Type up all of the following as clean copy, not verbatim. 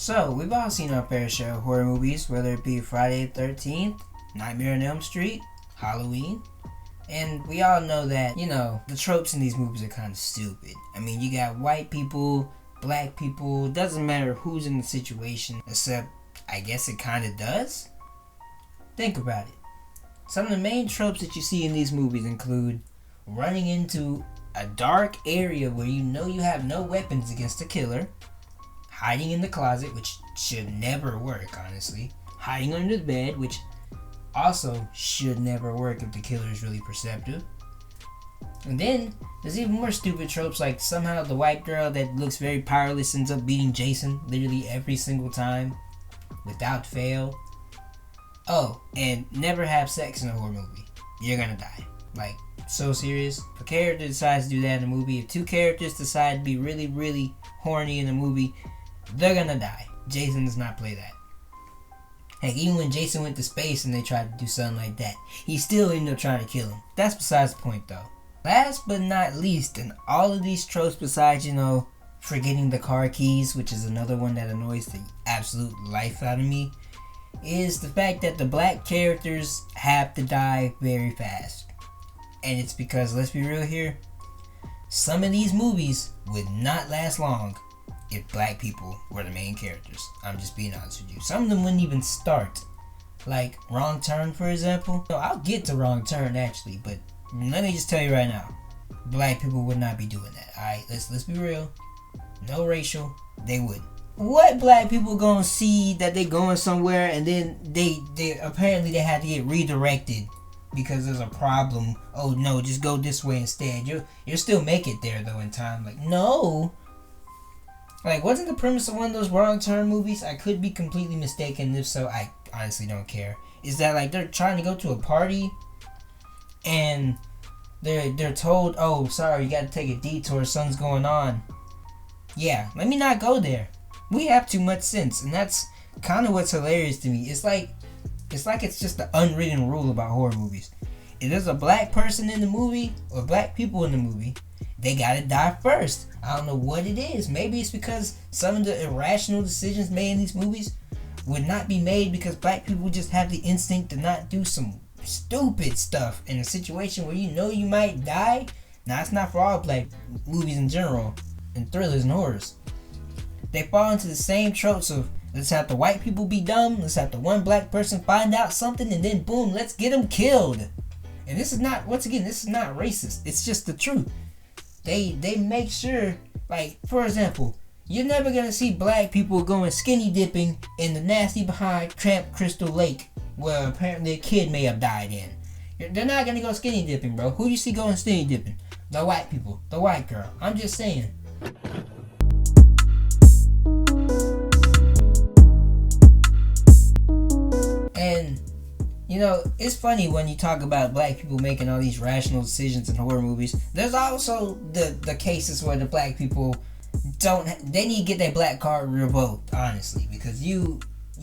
So, we've all seen our fair share of horror movies, whether it be Friday the 13th, Nightmare on Elm Street, Halloween. And we all know that, the tropes in these movies are kind of stupid. I mean, you got white people, black people, doesn't matter who's in the situation, except I guess it kind of does. Think about it. Some of the main tropes that you see in these movies include running into a dark area where you know you have no weapons against the killer, hiding in the closet, which should never work, honestly, hiding under the bed, which also should never work if the killer is really perceptive. And then there's even more stupid tropes, like somehow the white girl that looks very powerless ends up beating Jason literally every single time without fail. Oh, and never have sex in a horror movie. You're gonna die. Like, so serious. If a character decides to do that in a movie, if two characters decide to be really, really horny in a movie, they're gonna die. Jason does not play that. Heck, even when Jason went to space and they tried to do something like that, he still ended up trying to kill him. That's besides the point, though. Last but not least, in all of these tropes besides, forgetting the car keys, which is another one that annoys the absolute life out of me, is the fact that the black characters have to die very fast. And it's because, let's be real here, some of these movies would not last long if black people were the main characters. I'm just being honest with you. Some of them wouldn't even start. Like Wrong Turn, for example. I'll get to Wrong Turn actually, but let me just tell you right now, black people would not be doing that. Alright, let's be real. No racial, they wouldn't. What black people gonna see that they going somewhere and then they apparently they had to get redirected because there's a problem? Oh no, just go this way instead. You'll still make it there though in time. Like, no. Like, wasn't the premise of one of those Wrong Turn movies? I could be completely mistaken. If so, I honestly don't care. Is that like they're trying to go to a party and they're told, oh, sorry, you gotta take a detour, something's going on. Yeah, let me not go there. We have too much sense, and that's kind of what's hilarious to me. It's like it's just the unwritten rule about horror movies. If there's a black person in the movie or black people in the movie, they gotta die first. I don't know what it is. Maybe it's because some of the irrational decisions made in these movies would not be made because black people just have the instinct to not do some stupid stuff in a situation where you know you might die. Now, it's not for all black movies in general, and thrillers and horrors. They fall into the same tropes of, let's have the white people be dumb, let's have the one black person find out something, and then boom, let's get them killed. And this is not, once again, this is not racist. It's just the truth. They make sure, like, for example, you're never gonna see black people going skinny dipping in the nasty behind Tramp Crystal Lake, where apparently a kid may have died in. They're not gonna go skinny dipping, bro. Who do you see going skinny dipping? The white people, the white girl. I'm just saying. And it's funny when you talk about black people making all these rational decisions in horror movies. There's also the cases where the black people they need to get their black card revoked, honestly, because you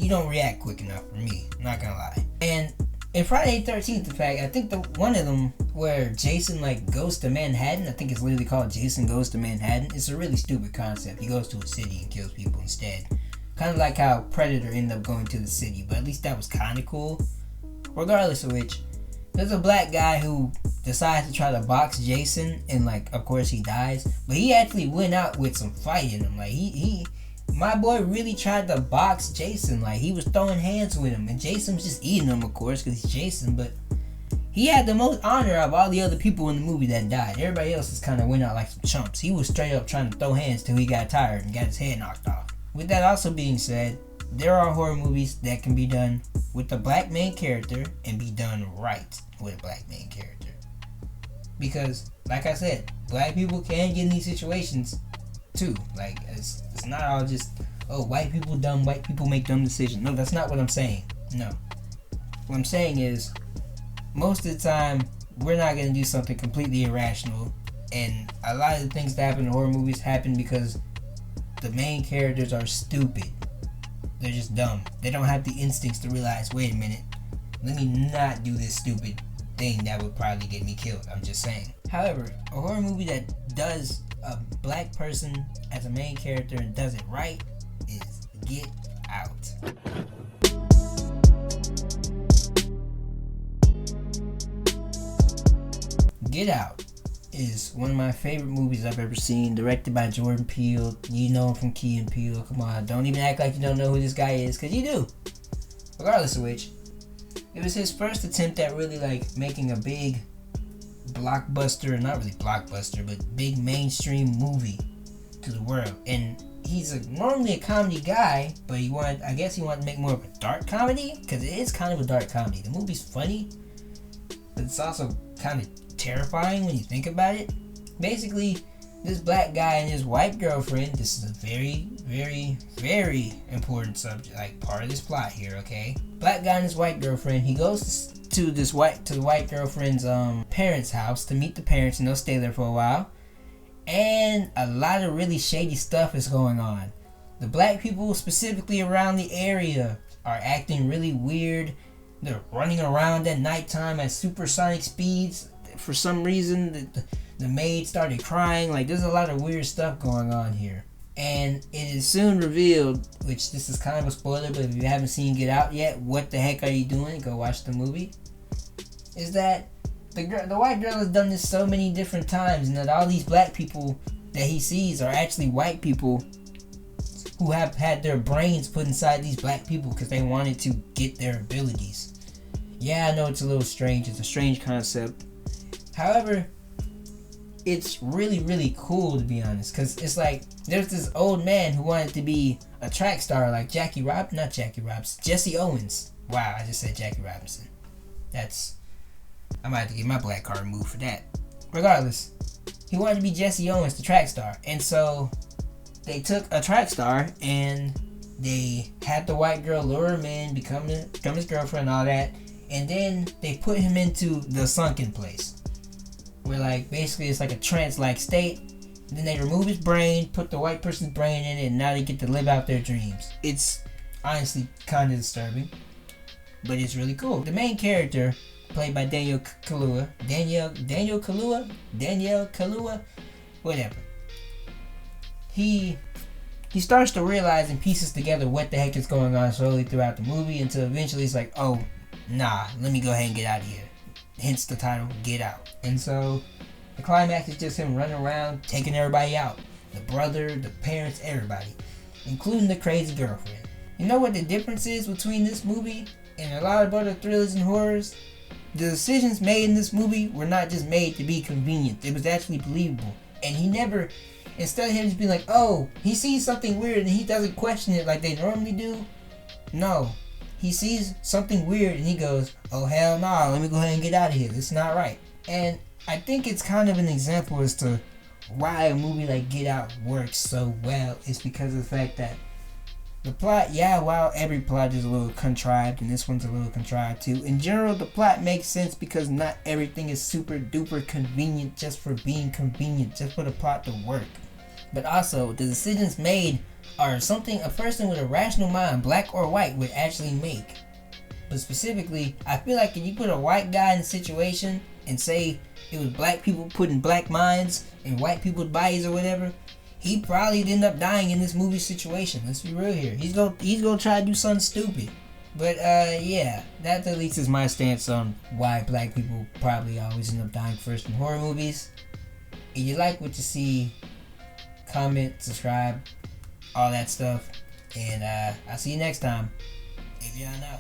don't react quick enough for me, I'm not gonna lie. And in Friday the 13th, in fact, I think one of them where Jason goes to Manhattan, I think it's literally called Jason Goes to Manhattan. It's a really stupid concept. He goes to a city and kills people instead. Kind of like how Predator ended up going to the city, but at least that was kind of cool. Regardless of which, there's a black guy who decides to try to box Jason, and of course he dies. But he actually went out with some fight in him. My boy really tried to box Jason. He was throwing hands with him, and Jason was just eating him, of course, because he's Jason. But he had the most honor of all the other people in the movie that died. Everybody else just kind of went out like some chumps. He was straight up trying to throw hands till he got tired and got his head knocked off. With that also being said, there are horror movies that can be done with a black main character and be done right with a black main character. Because, like I said, black people can get in these situations too. It's not all just, oh, white people dumb, white people make dumb decisions. No, that's not what I'm saying. No. What I'm saying is, most of the time, we're not going to do something completely irrational. And a lot of the things that happen in horror movies happen because the main characters are stupid. They're just dumb. They don't have the instincts to realize, wait a minute, let me not do this stupid thing that would probably get me killed. I'm just saying. However, a horror movie that does a black person as a main character and does it right is Get Out. Get Out is one of my favorite movies I've ever seen, directed by Jordan Peele. You know him from Key and Peele. Come on, don't even act like you don't know who this guy is, because you do. Regardless of which, it was his first attempt at really like making a big blockbuster, not really blockbuster, but big mainstream movie to the world. And he's normally a comedy guy, but I guess he wanted to make more of a dark comedy, because it is kind of a dark comedy. The movie's funny, but it's also kind of terrifying when you think about it. Basically, this black guy and his white girlfriend, this is a very, very, very important subject, like part of this plot here, okay? Black guy and his white girlfriend, he goes to the white girlfriend's parents' house to meet the parents, and they'll stay there for a while. And a lot of really shady stuff is going on. The black people specifically around the area are acting really weird. They're running around at nighttime at supersonic speeds. For some reason, the maid started crying. Like, there's a lot of weird stuff going on here. And it is soon revealed, which this is kind of a spoiler, but if you haven't seen Get Out yet, what the heck are you doing? Go watch the movie. Is that the white girl has done this so many different times, and that all these black people that he sees are actually white people who have had their brains put inside these black people because they wanted to get their abilities. Yeah, I know it's a little strange. It's a strange concept. However, it's really, really cool, to be honest, because it's like there's this old man who wanted to be a track star like Jesse Owens. Wow, I just said Jackie Robinson. I might have to get my black card removed for that. Regardless, he wanted to be Jesse Owens, the track star, and so they took a track star and they had the white girl lure him in, become his girlfriend, and all that, and then they put him into the sunken place, where like basically it's like a trance-like state. And then they remove his brain, put the white person's brain in it, and now they get to live out their dreams. It's honestly kind of disturbing, but it's really cool. The main character, played by Daniel Kaluuya, whatever. He starts to realize and pieces together what the heck is going on slowly throughout the movie, until eventually he's like, oh, nah, let me go ahead and get out of here. Hence the title, Get Out. And so the climax is just him running around, taking everybody out. The brother, the parents, everybody. Including the crazy girlfriend. You know what the difference is between this movie and a lot of other thrillers and horrors? The decisions made in this movie were not just made to be convenient. It was actually believable. And he never, instead of him just being like, oh, he sees something weird and he doesn't question it like they normally do. No. He sees something weird and he goes, oh, hell no, let me go ahead and get out of here. This is not right. And I think it's kind of an example as to why a movie like Get Out works so well. It's because of the fact that the plot, while every plot is a little contrived, and this one's a little contrived too, in general, the plot makes sense because not everything is super duper convenient just for being convenient, just for the plot to work. But also, the decisions made are something a person with a rational mind, black or white, would actually make. But specifically, I feel like if you put a white guy in a situation and say it was black people putting black minds in white people's bodies or whatever, he probably end up dying in this movie situation. Let's be real here. He's gonna try to do something stupid. But yeah, that at least is my stance on why black people probably always end up dying first in horror movies. If you like what you see, comment, subscribe, all that stuff. And I'll see you next time. If y'all know.